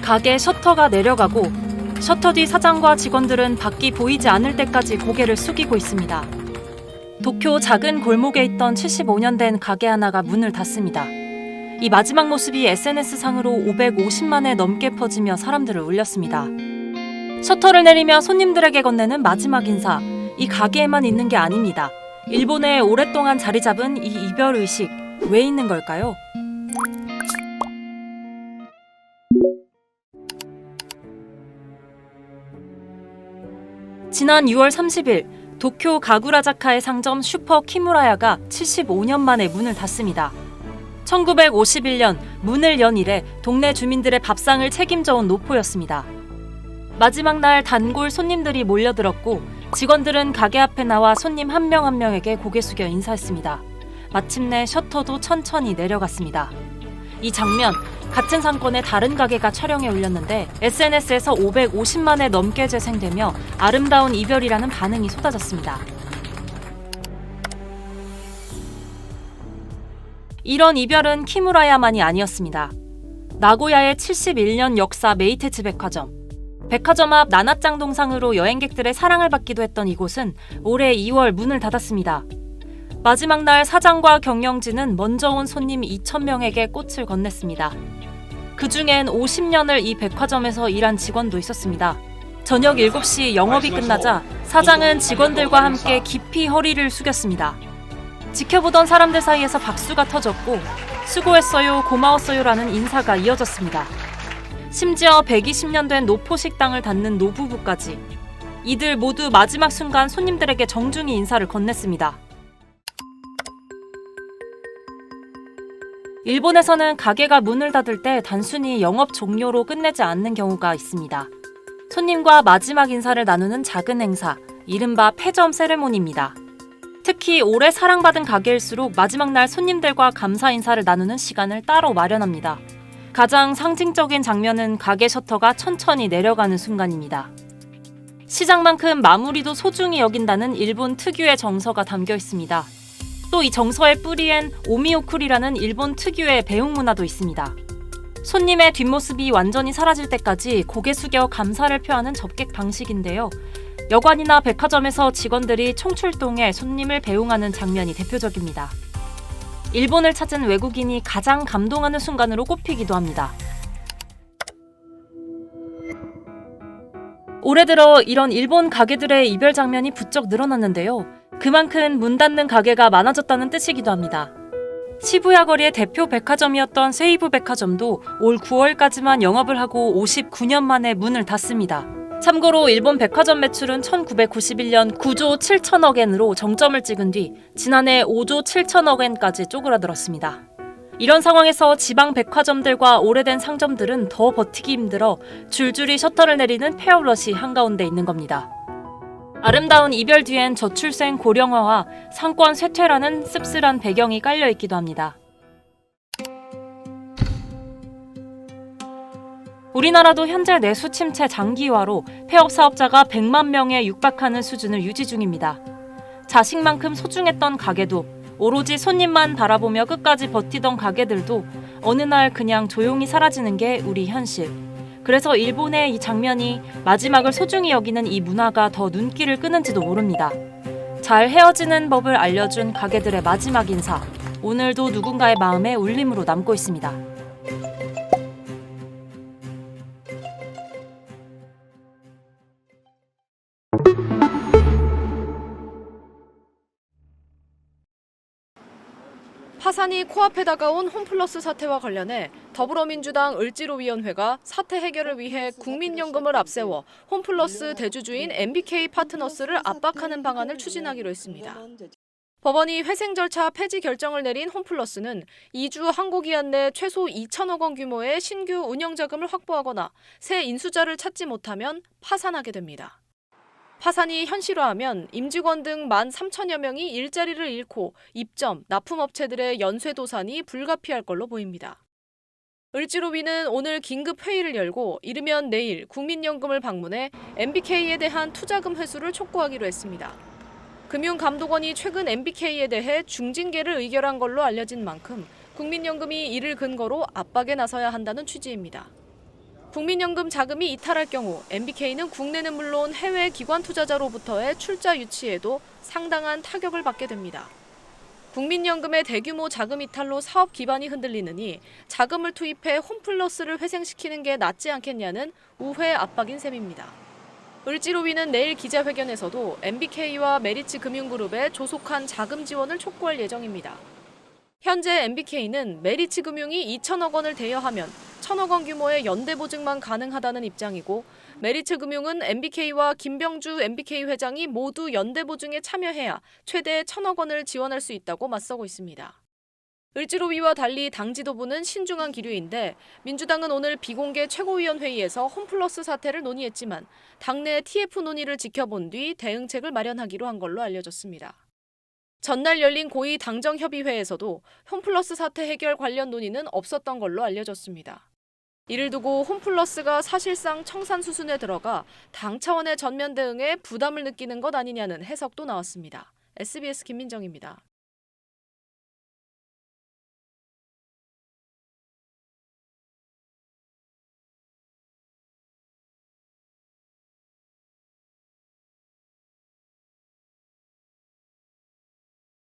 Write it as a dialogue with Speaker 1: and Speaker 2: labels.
Speaker 1: 가게 셔터가 내려가고 셔터 뒤 사장과 직원들은 밖이 보이지 않을 때까지 고개를 숙이고 있습니다. 도쿄 작은 골목에 있던 75년 된 가게 하나가 문을 닫습니다. 이 마지막 모습이 SNS상으로 550만에 넘게 퍼지며 사람들을 울렸습니다. 셔터를 내리며 손님들에게 건네는 마지막 인사, 이 가게에만 있는 게 아닙니다. 일본에 오랫동안 자리 잡은 이 이별의식, 왜 있는 걸까요? 지난 6월 30일 도쿄 가구라자카의 상점 슈퍼 키무라야가 75년 만에 문을 닫습니다. 1951년 문을 연 이래 동네 주민들의 밥상을 책임져온 노포였습니다. 마지막 날 단골 손님들이 몰려들었고 직원들은 가게 앞에 나와 손님 한 명 한 명에게 고개 숙여 인사했습니다. 마침내 셔터도 천천히 내려갔습니다. 이 장면, 같은 상권의 다른 가게가 촬영해 올렸는데 SNS에서 550만에 넘게 재생되며 아름다운 이별이라는 반응이 쏟아졌습니다. 이런 이별은 키무라야만이 아니었습니다. 나고야의 71년 역사 메이테츠 백화점. 백화점 앞 나나짱 동상으로 여행객들의 사랑을 받기도 했던 이곳은 올해 2월 문을 닫았습니다. 마지막 날 사장과 경영진은 먼저 온 손님 2,000명에게 꽃을 건넸습니다. 그중엔 50년을 이 백화점에서 일한 직원도 있었습니다. 저녁 7시 영업이 끝나자 사장은 직원들과 함께 깊이 허리를 숙였습니다. 지켜보던 사람들 사이에서 박수가 터졌고 수고했어요, 고마웠어요라는 인사가 이어졌습니다. 심지어 120년 된 노포식당을 닫는 노부부까지. 이들 모두 마지막 순간 손님들에게 정중히 인사를 건넸습니다. 일본에서는 가게가 문을 닫을 때 단순히 영업 종료로 끝내지 않는 경우가 있습니다. 손님과 마지막 인사를 나누는 작은 행사, 이른바 폐점 세레모니입니다. 특히 오래 사랑받은 가게일수록 마지막 날 손님들과 감사 인사를 나누는 시간을 따로 마련합니다. 가장 상징적인 장면은 가게 셔터가 천천히 내려가는 순간입니다. 시장만큼 마무리도 소중히 여긴다는 일본 특유의 정서가 담겨 있습니다. 또 이 정서의 뿌리엔 오미오쿠리라는 일본 특유의 배웅 문화도 있습니다. 손님의 뒷모습이 완전히 사라질 때까지 고개 숙여 감사를 표하는 접객 방식인데요. 여관이나 백화점에서 직원들이 총출동해 손님을 배웅하는 장면이 대표적입니다. 일본을 찾은 외국인이 가장 감동하는 순간으로 꼽히기도 합니다. 올해 들어 이런 일본 가게들의 이별 장면이 부쩍 늘어났는데요. 그만큼 문 닫는 가게가 많아졌다는 뜻이기도 합니다. 시부야 거리의 대표 백화점이었던 세이부 백화점도 올 9월까지만 영업을 하고 59년 만에 문을 닫습니다. 참고로 일본 백화점 매출은 1991년 9조 7천억 엔으로 정점을 찍은 뒤 지난해 5조 7천억 엔까지 쪼그라들었습니다. 이런 상황에서 지방 백화점들과 오래된 상점들은 더 버티기 힘들어 줄줄이 셔터를 내리는 폐업럿이 한가운데 있는 겁니다. 아름다운 이별 뒤엔 저출생 고령화와 상권 쇠퇴라는 씁쓸한 배경이 깔려있기도 합니다. 우리나라도 현재 내수 침체 장기화로 폐업 사업자가 100만 명에 육박하는 수준을 유지 중입니다. 자식만큼 소중했던 가게도, 오로지 손님만 바라보며 끝까지 버티던 가게들도 어느 날 그냥 조용히 사라지는 게 우리 현실. 그래서 일본의 이 장면이 마지막을 소중히 여기는 이 문화가 더 눈길을 끄는지도 모릅니다. 잘 헤어지는 법을 알려준 가게들의 마지막 인사, 오늘도 누군가의 마음에 울림으로 남고 있습니다.
Speaker 2: 파산이 코앞에 다가온 홈플러스 사태와 관련해 더불어민주당 을지로위원회가 사태 해결을 위해 국민연금을 앞세워 홈플러스 대주주인 MBK 파트너스를 압박하는 방안을 추진하기로 했습니다. 법원이 회생 절차 폐지 결정을 내린 홈플러스는 2주 항고기한 내 최소 2천억 원 규모의 신규 운영자금을 확보하거나 새 인수자를 찾지 못하면 파산하게 됩니다. 파산이 현실화하면 임직원 등 13,000여 명이 일자리를 잃고 입점, 납품업체들의 연쇄도산이 불가피할 걸로 보입니다. 을지로위는 오늘 긴급 회의를 열고 이르면 내일 국민연금을 방문해 MBK에 대한 투자금 회수를 촉구하기로 했습니다. 금융감독원이 최근 MBK에 대해 중징계를 의결한 걸로 알려진 만큼 국민연금이 이를 근거로 압박에 나서야 한다는 취지입니다. 국민연금 자금이 이탈할 경우 MBK는 국내는 물론 해외 기관 투자자로부터의 출자 유치에도 상당한 타격을 받게 됩니다. 국민연금의 대규모 자금 이탈로 사업 기반이 흔들리느니 자금을 투입해 홈플러스를 회생시키는 게 낫지 않겠냐는 우회 압박인 셈입니다. 을지로위는 내일 기자회견에서도 MBK와 메리츠 금융그룹에 조속한 자금 지원을 촉구할 예정입니다. 현재 MBK는 메리츠 금융이 2천억 원을 대여하면 1천억 원 규모의 연대 보증만 가능하다는 입장이고, 메리츠 금융은 MBK와 김병주 MBK 회장이 모두 연대 보증에 참여해야 최대 1천억 원을 지원할 수 있다고 맞서고 있습니다. 을지로위와 달리 당 지도부는 신중한 기류인데, 민주당은 오늘 비공개 최고위원회의에서 홈플러스 사태를 논의했지만 당내 TF 논의를 지켜본 뒤 대응책을 마련하기로 한 걸로 알려졌습니다. 전날 열린 고위 당정협의회에서도 홈플러스 사태 해결 관련 논의는 없었던 걸로 알려졌습니다. 이를 두고 홈플러스가 사실상 청산 수순에 들어가 당 차원의 전면 대응에 부담을 느끼는 것 아니냐는 해석도 나왔습니다. SBS 김민정입니다.